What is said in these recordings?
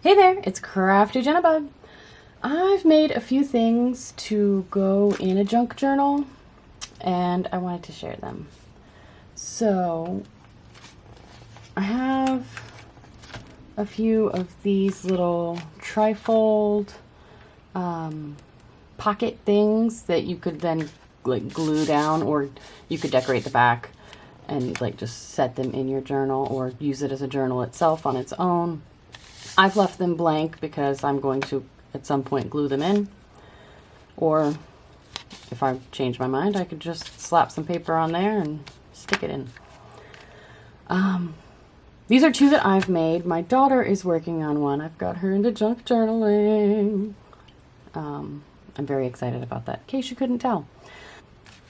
Hey there, it's Crafty Jenna Bug. I've made a few things to go in a junk journal and I wanted to share them. So I have a few of these little trifold pocket things that you could then like glue down, or you could decorate the back and like just set them in your journal or use it as a journal itself on its own. I've left them blank because I'm going to at some point glue them in, or if I change my mind I could just slap some paper on there and stick it in. These are two that I've made. My daughter is working on one. I've got her into junk journaling. I'm very excited about that, in case you couldn't tell.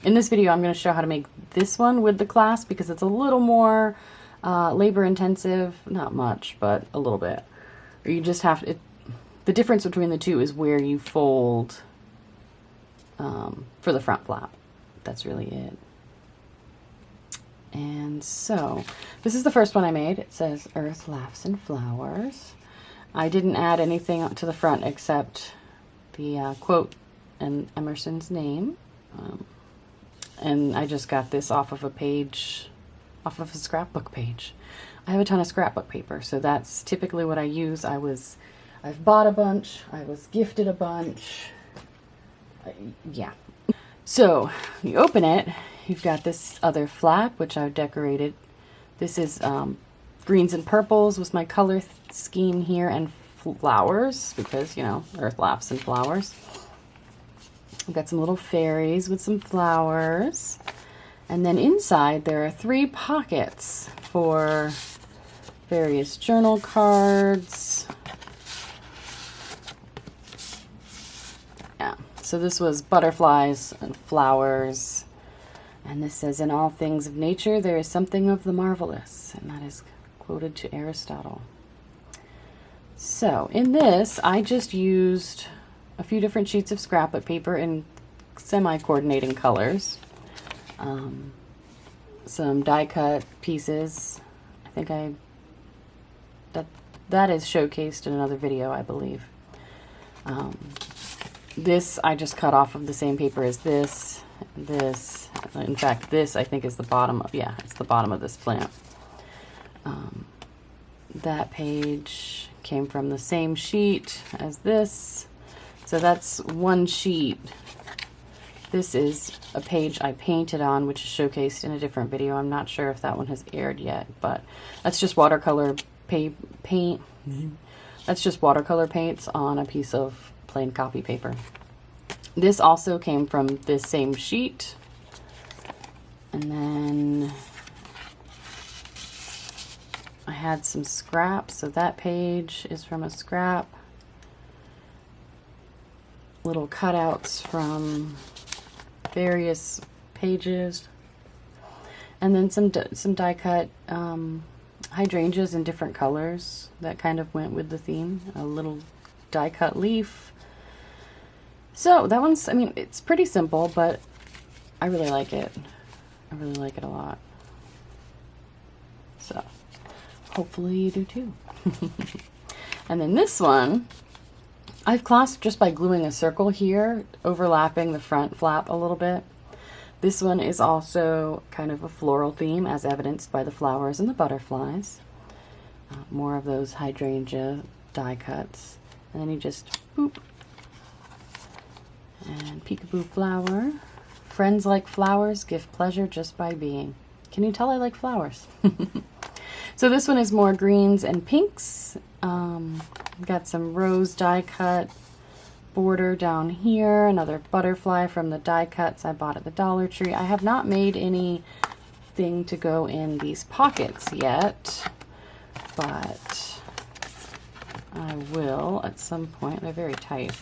In this video I'm going to show how to make this one with the clasp because it's a little more labor intensive. Not much, but a little bit. You just have to, the difference between the two is where you fold for the front flap. That's really it. And so this is the first one I made. It says Earth Laughs and Flowers. I didn't add anything to the front except the quote and Emerson's name. And I just got this off of a page, off of a scrapbook page. I have a ton of scrapbook paper, so that's typically what I use. I've bought a bunch, I was gifted a bunch, yeah. So you open it, you've got this other flap, which I've decorated. This is greens and purples with my color scheme here, and flowers, because, you know, Earth Laughs and Flowers. I've got some little fairies with some flowers. And then inside there are 3 pockets for various journal cards. Yeah, so this was butterflies and flowers. And this says, in all things of nature, there is something of the marvelous. And that is quoted to Aristotle. So in this, I just used a few different sheets of scrapbook paper in semi-coordinating colors. Some die cut pieces. I think that is showcased in another video, I believe. This I just cut off of the same paper as this. In fact, this I think is the bottom of, yeah, it's the bottom of this plant. That page came from the same sheet as this. So that's one sheet. This is a page I painted on, which is showcased in a different video. I'm not sure if that one has aired yet, but that's just watercolor paint. That's just watercolor paints on a piece of plain copy paper. This also came from this same sheet. And then I had some scraps, so that page is from a scrap. Little cutouts from various pages, and then some die cut hydrangeas in different colors that kind of went with the theme. A little die cut leaf. So that one's, I mean, it's pretty simple, but I really like it. I really like it a lot. So hopefully you do too. And then this one I've clasped just by gluing a circle here, overlapping the front flap a little bit. This one is also kind of a floral theme, as evidenced by the flowers and the butterflies. More of those hydrangea die cuts. And then you just boop. And peekaboo flower. Friends like flowers, give pleasure just by being. Can you tell I like flowers? So this one is more greens and pinks. Got some rose die cut border down here, another butterfly from the die cuts I bought at the Dollar Tree. I have not made anything to go in these pockets yet, but I will at some point. They're very tight,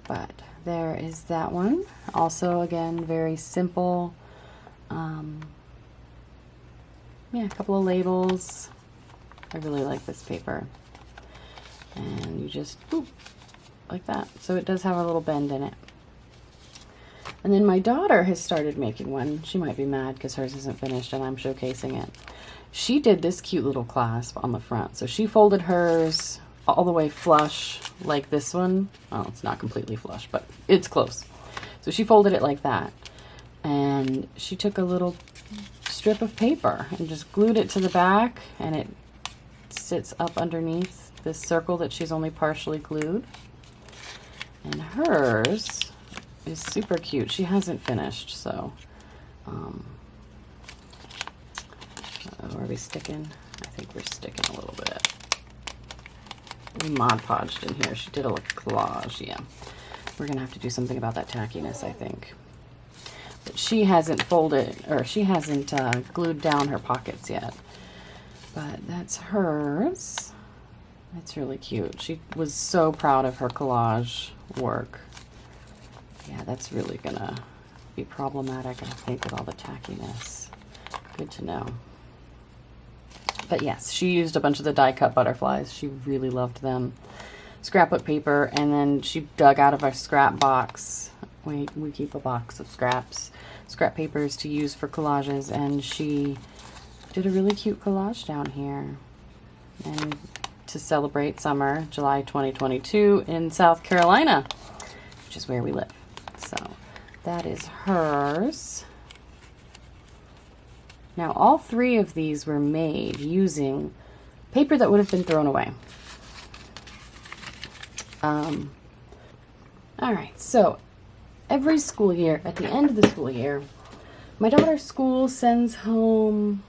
but there is that one. Also, again, very simple. Yeah, a couple of labels. I really like this paper. And you just boop, like that. So it does have a little bend in it. And then my daughter has started making one. She might be mad because hers isn't finished and I'm showcasing it. She did this cute little clasp on the front. So she folded hers all the way flush like this one. Oh, it's not completely flush, but it's close. So she folded it like that. And she took a little strip of paper and just glued it to the back, and it sits up underneath this circle that she's only partially glued. And hers is super cute. She hasn't finished, so are we sticking? I think we're sticking a little bit. We Mod Podged in here. She did a little collage, yeah. We're gonna have to do something about that tackiness, I think. But she hasn't folded, or she hasn't glued down her pockets yet. But that's hers. It's really cute. She was so proud of her collage work. Yeah, that's really gonna be problematic, I think, with all the tackiness. Good to know. But yes, she used a bunch of the die cut butterflies. She really loved them. Scrapbook paper, and then she dug out of our scrap box. We keep a box of scrap papers to use for collages, and she did a really cute collage down here. And to celebrate summer, July 2022 in South Carolina, which is where we live. So that is hers. Now, all three of these were made using paper that would have been thrown away. All right, so every school year, at the end of the school year, my daughter's school sends home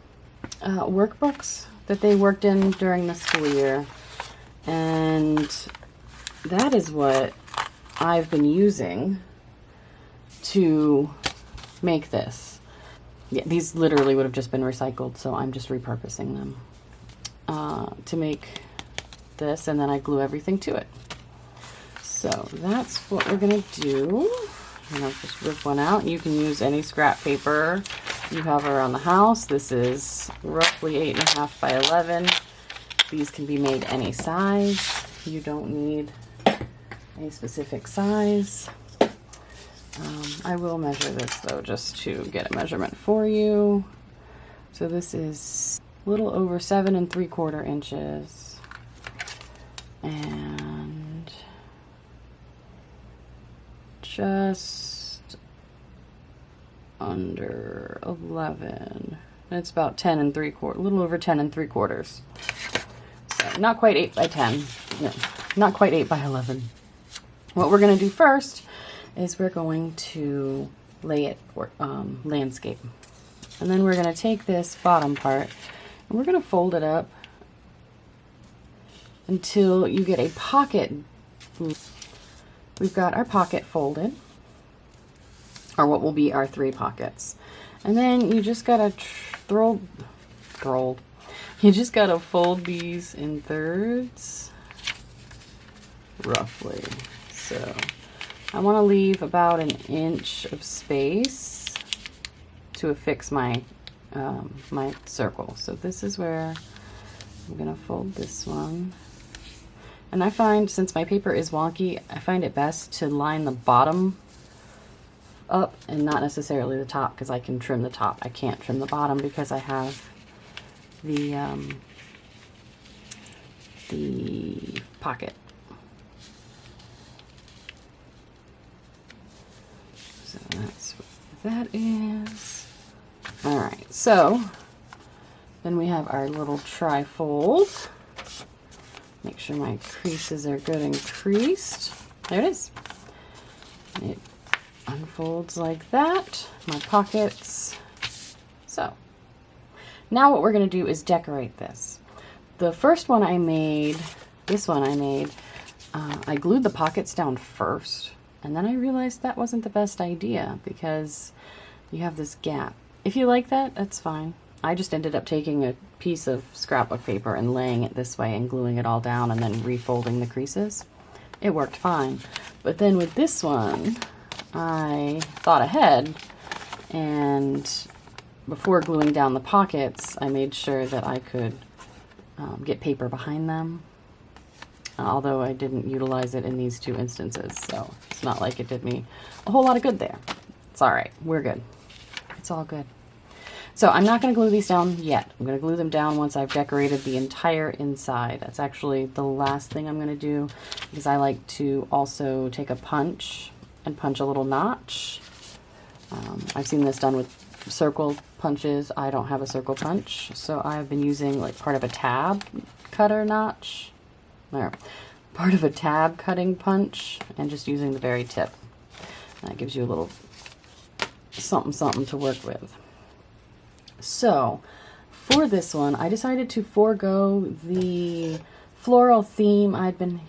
workbooks that they worked in during the school year. And that is what I've been using to make this. Yeah, these literally would have just been recycled, so I'm just repurposing them to make this, and then I glue everything to it. So that's what we're gonna do. I'm gonna just rip one out. You can use any scrap paper you have around the house. This is roughly 8.5 by 11. These can be made any size. You don't need a specific size. I will measure this though, just to get a measurement for you. So this is a little over 7 3/4 inches, and just under 11. It's about 10 3/4, a little over 10 3/4. So not quite 8 by 10. No, not quite 8 by 11. What we're going to do first is we're going to lay it landscape. And then we're going to take this bottom part and we're going to fold it up until you get a pocket. We've got our pocket folded, or what will be our 3 pockets. And then you just got to you just got to fold these in thirds, roughly. So I want to leave about 1 inch of space to affix my my circle. So this is where I'm gonna fold this one. And I find, since my paper is wonky, I find it best to line the bottom up and not necessarily the top, because I can trim the top. I can't trim the bottom because I have the pocket. So that's what that is. All right, so then we have our little trifold. Make sure my creases are good and creased. There it is. It unfolds like that. My pockets. So now what we're going to do is decorate this. The first one I made, this one I made, I glued the pockets down first. And then I realized that wasn't the best idea because you have this gap. If you like that, that's fine. I just ended up taking a piece of scrapbook paper and laying it this way and gluing it all down and then refolding the creases. It worked fine. But then with this one, I thought ahead, and before gluing down the pockets, I made sure that I could get paper behind them. Although I didn't utilize it in these 2 instances, so it's not like it did me a whole lot of good there. It's all right. We're good. It's all good. So I'm not going to glue these down yet. I'm going to glue them down once I've decorated the entire inside. That's actually the last thing I'm going to do, because I like to also take a punch and punch a little notch. I've seen this done with circle punches. I don't have a circle punch, so I've been using like part of a tab cutter notch, or part of a tab cutting punch, and just using the very tip. That gives you a little something something to work with. So for this one, I decided to forego the floral theme I'd been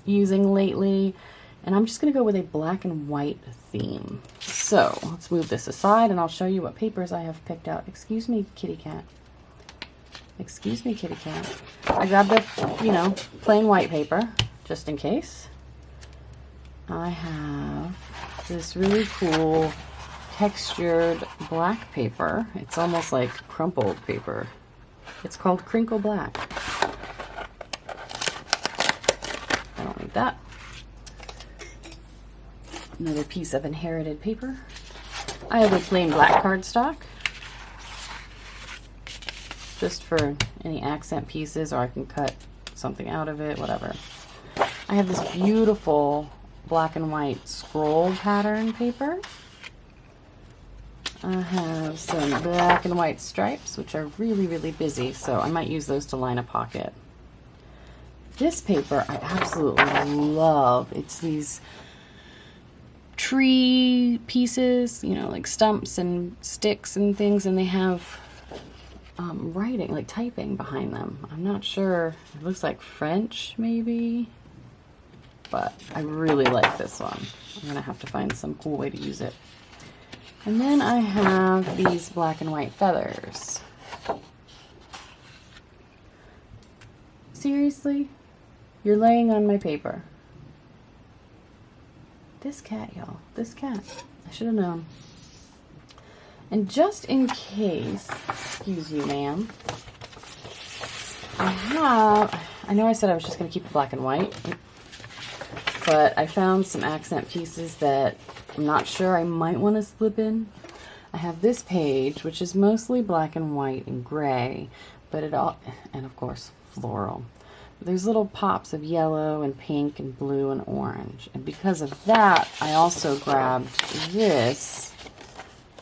using lately, and I'm just going to go with a black and white theme. So let's move this aside and I'll show you what papers I have picked out. Excuse me, kitty cat. Excuse me, kitty cat. I grabbed the, you know, plain white paper, just in case. I have this really cool textured black paper. It's almost like crumpled paper. It's called Crinkle Black. I don't need that. Another piece of inherited paper. I have a plain black cardstock, just for any accent pieces, or I can cut something out of it, whatever. I have this beautiful black and white scroll pattern paper. I have some black and white stripes, which are really, really busy, so I might use those to line a pocket. This paper I absolutely love. It's these tree pieces, you know, like stumps and sticks and things, and they have writing, like typing behind them. I'm not sure. It looks like French, maybe. But I really like this one. I'm going to have to find some cool way to use it. And then I have these black and white feathers. Seriously? You're laying on my paper. This cat, y'all. This cat. I should have known. And just in case, excuse you, ma'am, I know I said I was just going to keep it black and white, but I found some accent pieces that I'm not sure I might want to slip in. I have this page, which is mostly black and white and gray, but it all, and of course, floral. There's little pops of yellow and pink and blue and orange. And because of that, I also grabbed this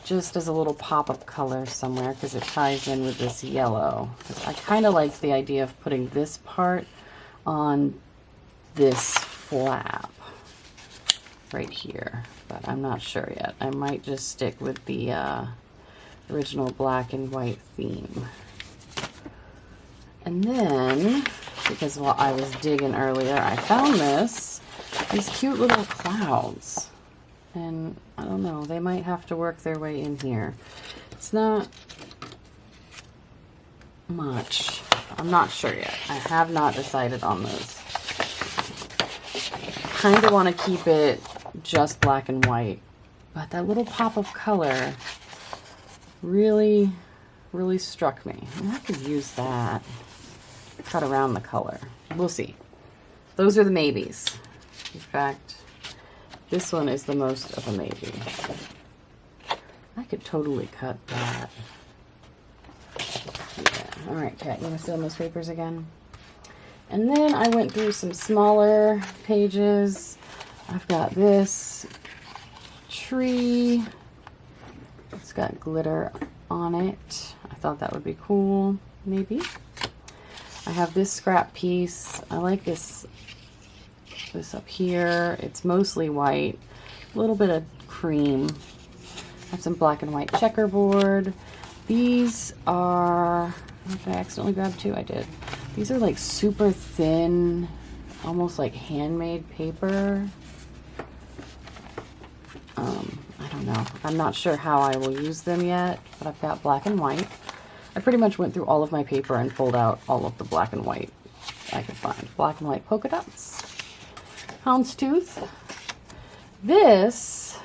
just as a little pop of color somewhere, because it ties in with this yellow. I kind of like the idea of putting this part on this flap right here, but I'm not sure yet. I might just stick with the original black and white theme. And then, because while I was digging earlier, I found these cute little clouds. And I don't know, they might have to work their way in here. It's not much. I'm not sure yet. I have not decided on those. Kind of want to keep it just black and white, but that little pop of color really, really struck me. I could use that. Cut around the color. We'll see. Those are the maybes. In fact, this one is the most of a maybe. I could totally cut that. Yeah. All right, Kat, you want to sit on those papers again? And then I went through some smaller pages. I've got this tree. It's got glitter on it. I thought that would be cool, maybe. I have this scrap piece. I like this up here. It's mostly white, a little bit of cream. I have some black and white checkerboard. These are, did I accidentally grab two? I did. These are like super thin, almost like handmade paper. I don't know. I'm not sure how I will use them yet, but I've got black and white. I pretty much went through all of my paper and pulled out all of the black and white I could find. Black and white polka dots. Houndstooth. This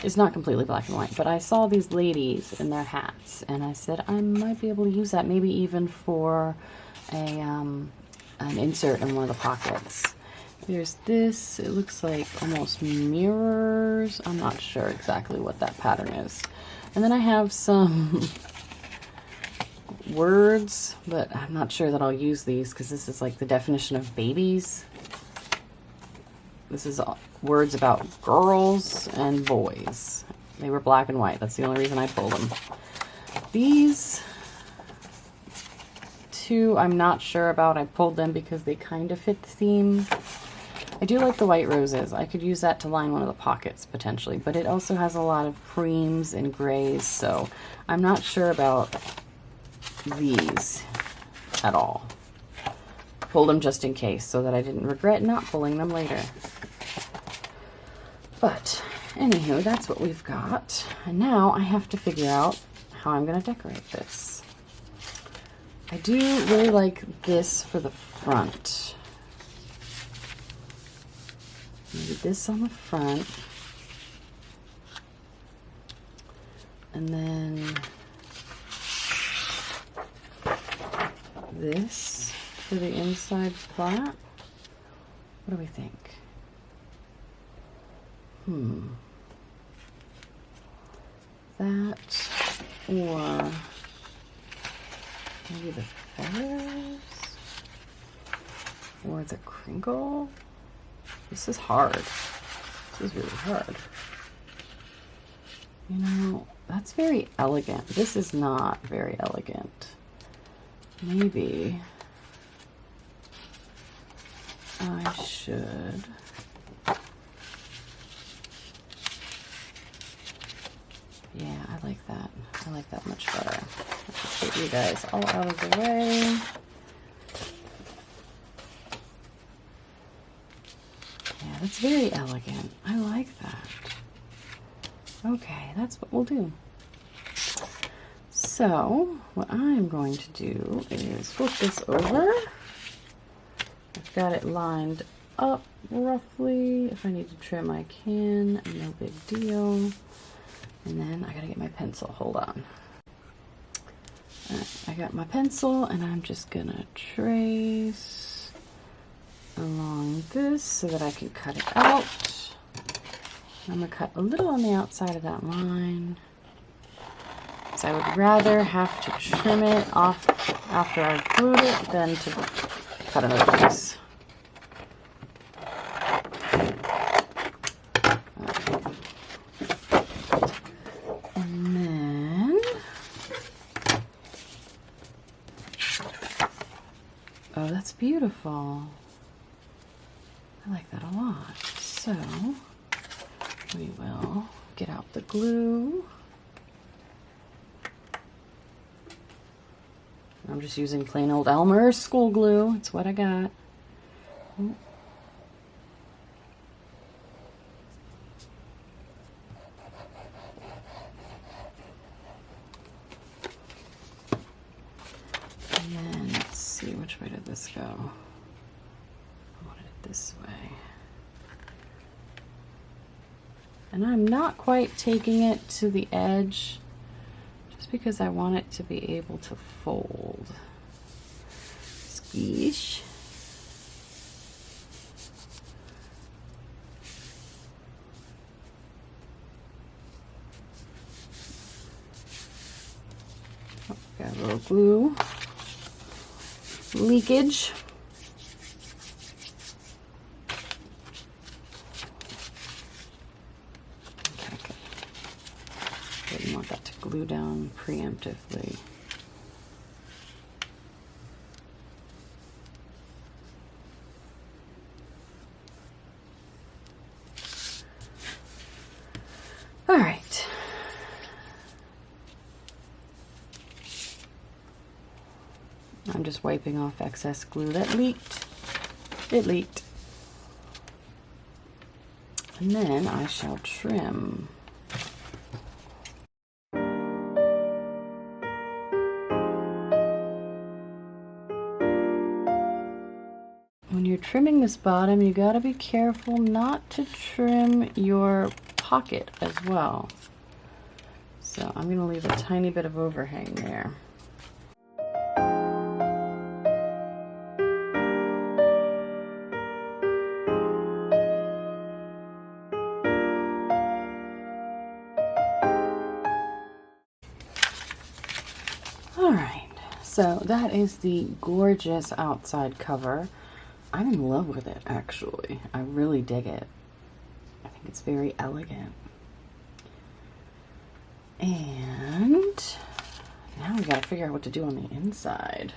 is not completely black and white, but I saw these ladies in their hats, and I said I might be able to use that, maybe even for an insert in one of the pockets. There's this, it looks like almost mirrors. I'm not sure exactly what that pattern is. And then I have some words, but I'm not sure that I'll use these because this is like the definition of babies. This is words about girls and boys. They were black and white. That's the only reason I pulled them. These two, I'm not sure about. I pulled them because they kind of fit the theme. I do like the white roses. I could use that to line one of the pockets potentially, but it also has a lot of creams and grays, so I'm not sure about these at all. Pulled them just in case so that I didn't regret not pulling them later. But anywho, that's what we've got. And now I have to figure out how I'm going to decorate this. I do really like this for the front. Maybe this on the front. And then this for the inside flat. What do we think? That or maybe the feathers or the crinkle. This is hard. This is really hard. You know, that's very elegant. This is not very elegant. Maybe I should yeah, I like that. I like that much better. Let's get you guys all out of the way. Yeah, that's very elegant. I like that. Okay, that's what we'll do. So, what I'm going to do is flip this over. I've got it lined up roughly. If I need to trim, I can. No big deal. And then I gotta get my pencil. Hold on. All right, I got my pencil, and I'm just gonna trace along this so that I can cut it out. I'm gonna cut a little on the outside of that line, because I would rather have to trim it off after I've glued it than to cut another piece. And then, oh, that's beautiful. I like that a lot. So we will get out the glue. I'm just using plain old Elmer's school glue. It's what I got. Oh. And then let's see, which way did this go? I wanted it this way. And I'm not quite taking it to the edge just because I want it to be able to fold. Squish. Oh, got a little glue leakage. Didn't want that to glue down preemptively. All right. I'm just wiping off excess glue that leaked. It leaked. And then I shall trim. When you're trimming this bottom, you gotta be careful not to trim your pocket as well. So I'm gonna leave a tiny bit of overhang there. So that is the gorgeous outside cover. I'm in love with it, actually. I really dig it. I think it's very elegant. And now we gotta figure out what to do on the inside.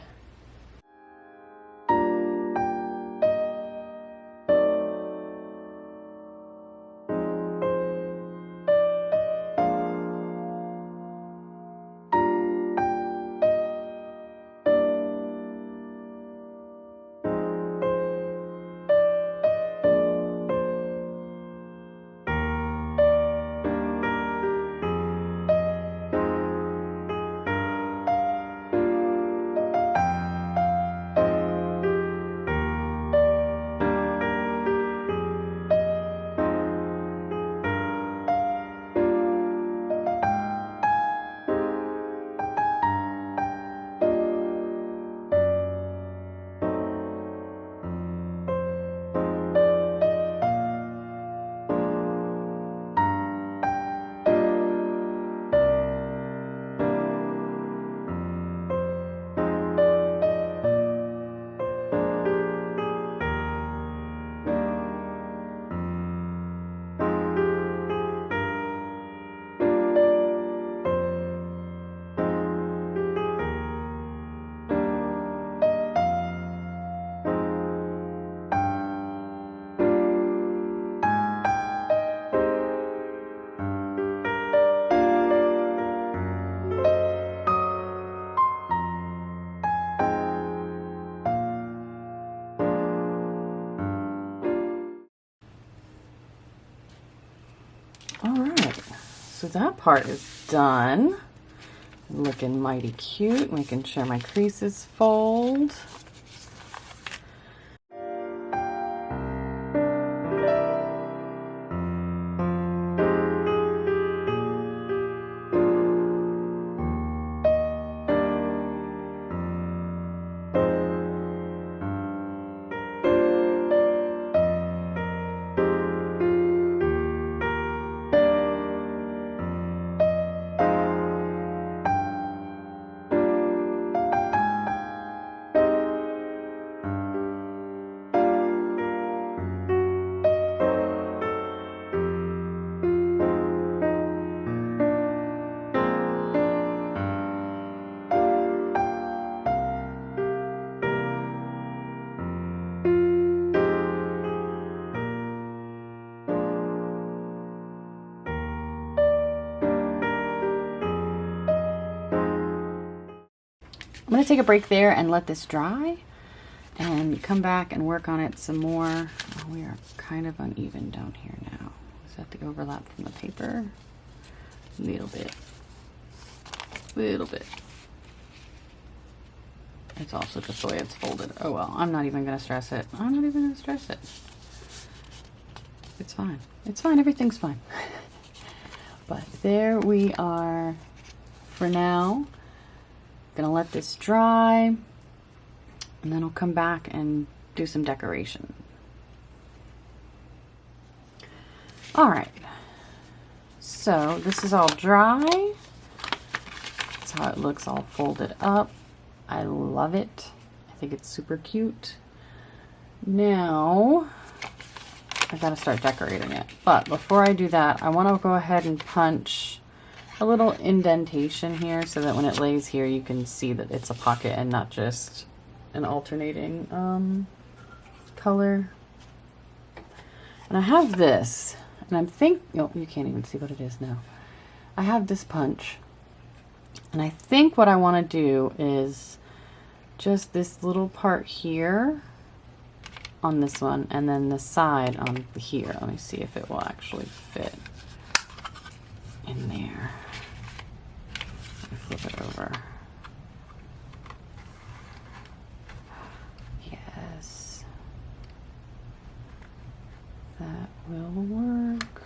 All right, so that part is done. Looking mighty cute, making sure my creases fold. I'm going to take a break there and let this dry and come back and work on it some more. Oh, we are kind of uneven down here now. Is that the overlap from the paper? A little bit. Little bit. It's also just the way it's folded. Oh well, I'm not even going to stress it. I'm not even going to stress it. It's fine. It's fine. Everything's fine. But there we are for now. Gonna let this dry, and then I'll come back and do some decoration. All right, so this is all dry. That's how it looks all folded up. I love it. I think it's super cute. Now I gotta start decorating it, but before I do that, I want to go ahead and punch a little indentation here so that when it lays here you can see that it's a pocket and not just an alternating color. And I have this, and I'm oh, you can't even see what it is now. I have this punch, and I think what I want to do is just this little part here on this one, and then the side on here. Let me see if it will actually fit in there. Flip it over. Yes. That will work.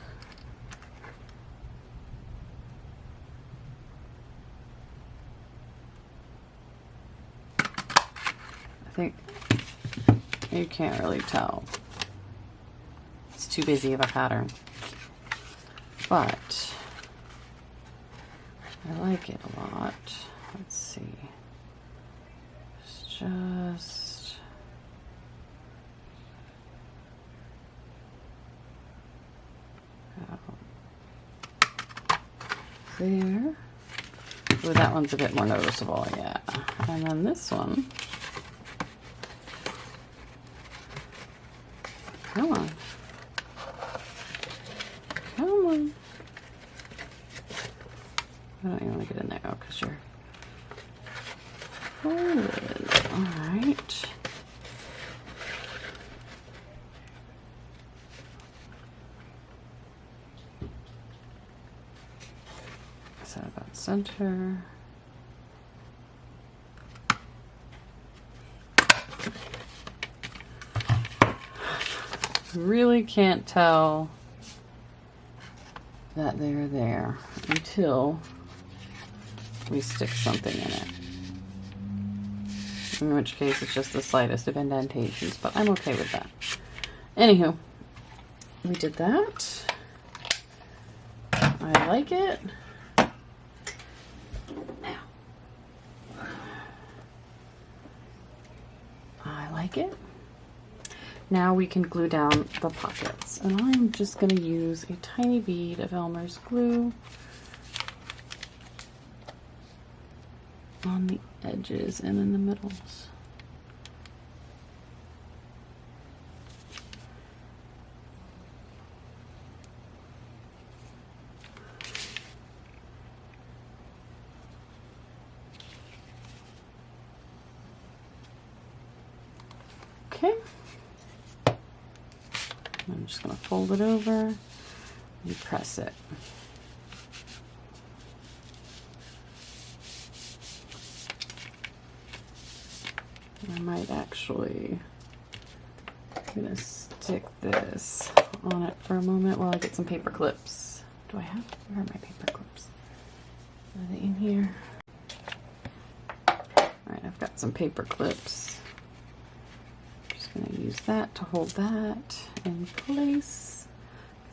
I think you can't really tell. It's too busy of a pattern. But I like it a lot. Let's see. just there. Ooh, that one's a bit more noticeable, yeah. And then this one. Come on. Come on. I don't even want to get in there because you're folded. Alright. So about center. Really can't tell that they're there until we stick something in it. In which case it's just the slightest of indentations, but I'm okay with that. Anywho, we did that. I like it. Now, I like it. Now we can glue down the pockets. And I'm just going to use a tiny bead of Elmer's glue on the edges and in the middles. Okay. I'm just going to fold it over and press it. I might actually, I'm going to stick this on it for a moment while I get some paper clips. Do I have, where are my paper clips? Are they in here? Alright, I've got some paper clips. Going to use that to hold that in place.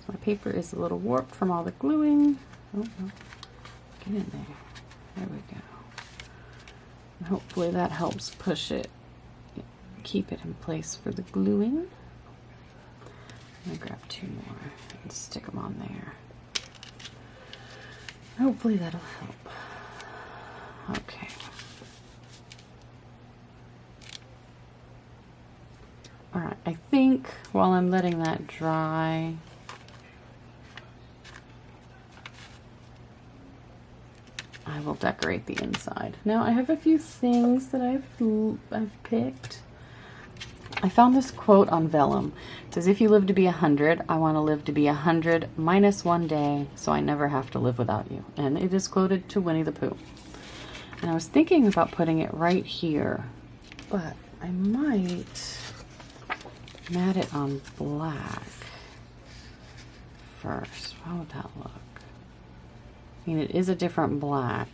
My paper is a little warped from all the gluing. Oh, no. Get in there. There we go. And hopefully that helps push it, keep it in place for the gluing. I'm going to grab 2 more and stick them on there. Hopefully that'll help. Okay. Alright, I think while I'm letting that dry, I will decorate the inside. Now I have a few things that I've picked. I found this quote on vellum. It says, if you live to be 100, I want to live to be 100 minus 1 day, so I never have to live without you. And it is quoted to Winnie the Pooh. And I was thinking about putting it right here, but I might mat it on black first. How would that look? I mean, it is a different black.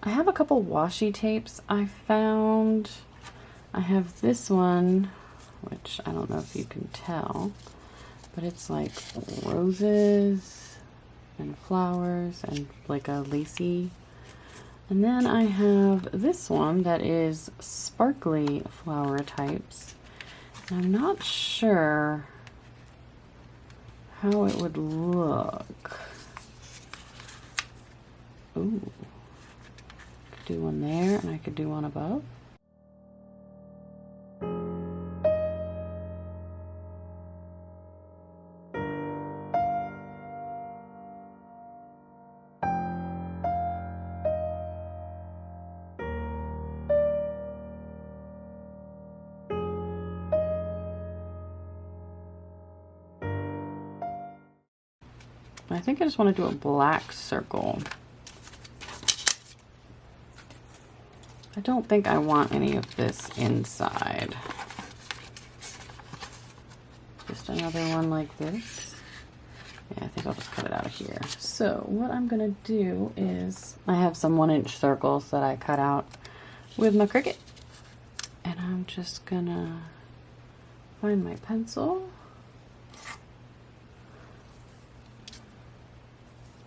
I have a couple washi tapes I found. I have this one, which I don't know if you can tell, but it's like roses and flowers and like a lacy. And then I have this one that is sparkly flower types. And I'm not sure how it would look. Ooh. Could do one there, and I could do one above. I think I just want to do a black circle. I don't think I want any of this inside. Just another one like this. Yeah, I think I'll just cut it out of here. So what I'm gonna do is, I have some 1-inch circles that I cut out with my Cricut. And I'm just gonna find my pencil.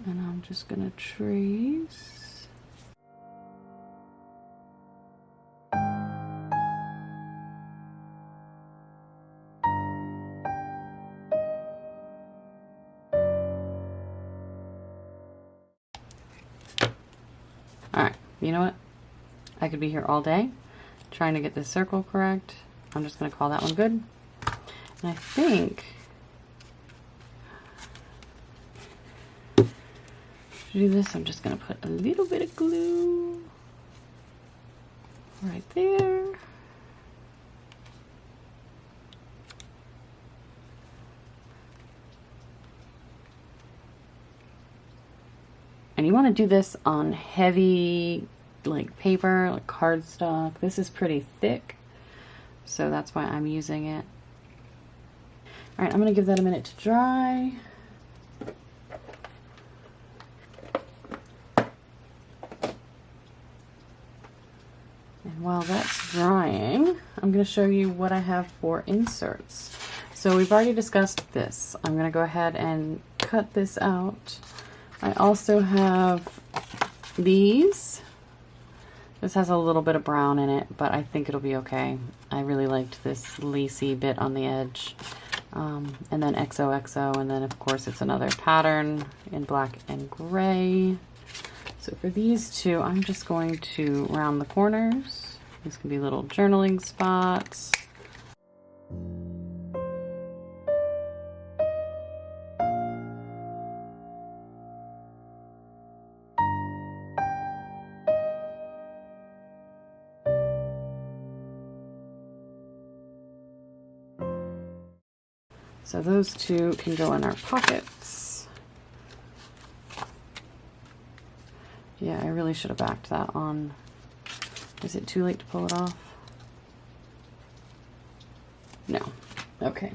And I'm just gonna trace. Alright, you know what? I could be here all day trying to get this circle correct. I'm just gonna call that one good. And I think to do this, I'm just going to put a little bit of glue right there. And you want to do this on heavy, like paper, like cardstock. This is pretty thick, so that's why I'm using it. All right, I'm going to give that a minute to dry. While that's drying, I'm going to show you what I have for inserts. So we've already discussed this. I'm going to go ahead and cut this out. I also have these. This has a little bit of brown in it, but I think it'll be okay. I really liked this lacy bit on the edge. And then XOXO, and then of course it's another pattern in black and gray. So for these two, I'm just going to round the corners. These can be little journaling spots. So those two can go in our pockets. Yeah, I really should have backed that on. Is it too late to pull it off? No. Okay.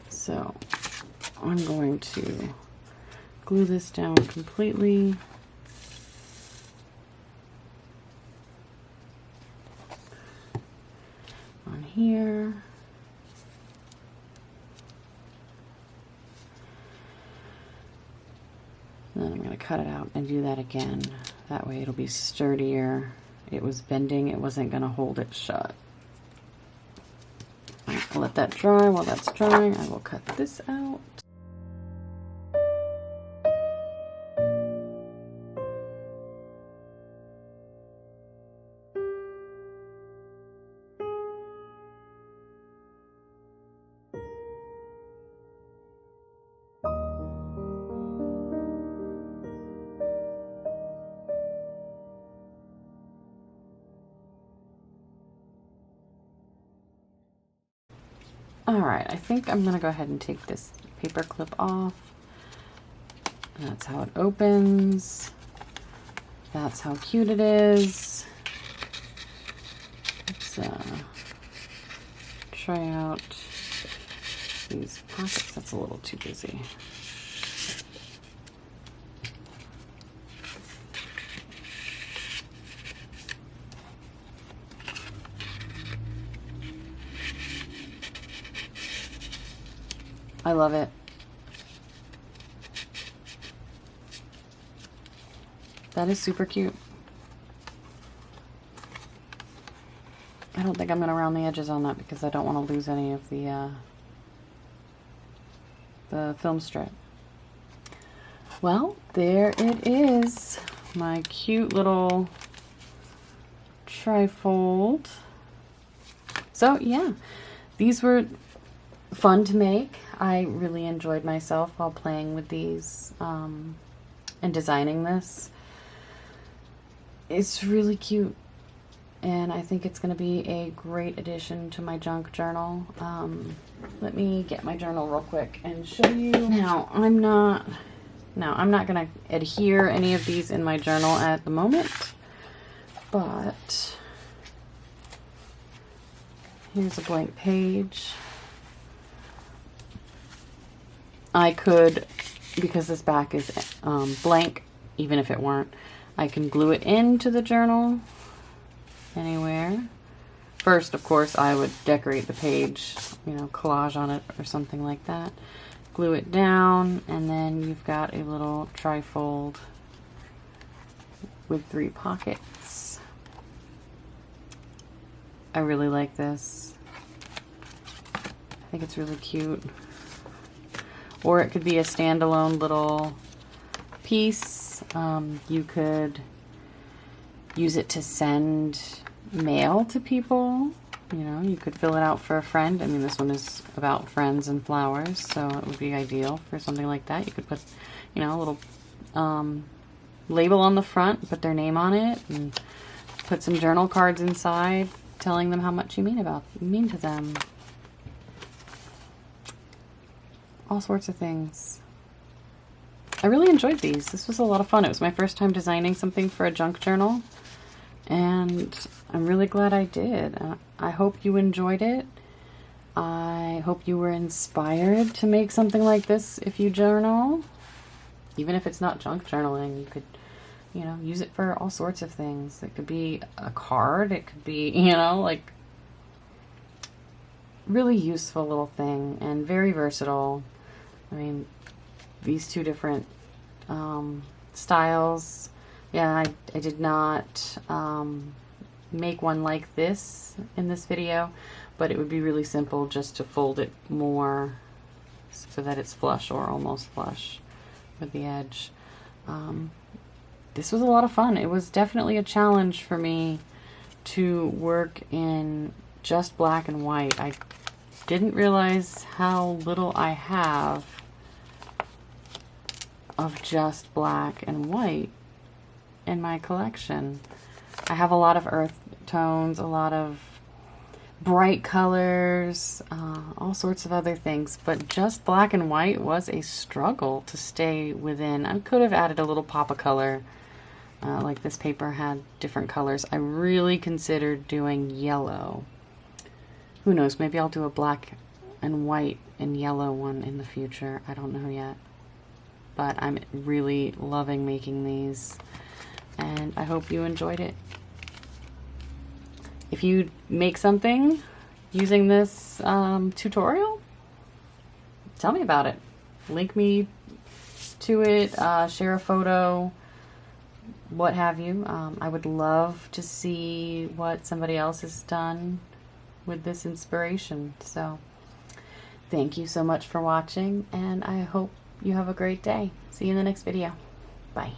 So I'm going to glue this down completely. On here. Then I'm going to cut it out and do that again. That way it'll be sturdier. It was bending, it wasn't going to hold it shut. I'll let that dry. While that's drying, I will cut this out. Alright, I think I'm going to go ahead and take this paper clip off. That's how it opens. That's how cute it is. Let's try out these pockets. That's a little too busy. I love it. That is super cute. I don't think I'm going to round the edges on that because I don't want to lose any of the film strip. Well, there it is. My cute little trifold. So yeah, these were fun to make. I really enjoyed myself while playing with these and designing this. It's really cute, and I think it's going to be a great addition to my junk journal. Let me get my journal real quick and show you. Now, I'm not going to adhere any of these in my journal at the moment, but here's a blank page. I could, because this back is blank, even if it weren't, I can glue it into the journal anywhere. First, of course, I would decorate the page, you know, collage on it or something like that. Glue it down, and then you've got a little trifold with 3 pockets. I really like this. I think it's really cute. Or it could be a standalone little piece. You could use it to send mail to people. You know, you could fill it out for a friend. I mean, this one is about friends and flowers, so it would be ideal for something like that. You could put, you know, a little label on the front, put their name on it, and put some journal cards inside telling them how much you mean to them. All sorts of things. I really enjoyed these. This was a lot of fun. It was my first time designing something for a junk journal, and I'm really glad I did. I hope you enjoyed it. I hope you were inspired to make something like this if you journal. Even if it's not junk journaling, you could, you know, use it for all sorts of things. It could be a card. It could be, you know, like really useful little thing and very versatile. I mean, these 2 different styles. Yeah, I did not make one like this in this video, but it would be really simple just to fold it more so that it's flush or almost flush with the edge. This was a lot of fun. It was definitely a challenge for me to work in just black and white. I didn't realize how little I have of just black and white in my collection. I have a lot of earth tones, a lot of bright colors, all sorts of other things, but just black and white was a struggle to stay within. I could have added a little pop of color, like this paper had different colors. I really considered doing yellow. Who knows, maybe I'll do a black and white and yellow one in the future. I don't know yet. But I'm really loving making these, and I hope you enjoyed it. If you make something using this tutorial, tell me about it. Link me to it, share a photo, what have you. I would love to see what somebody else has done with this inspiration. So thank you so much for watching, and I hope you have a great day. See you in the next video. Bye.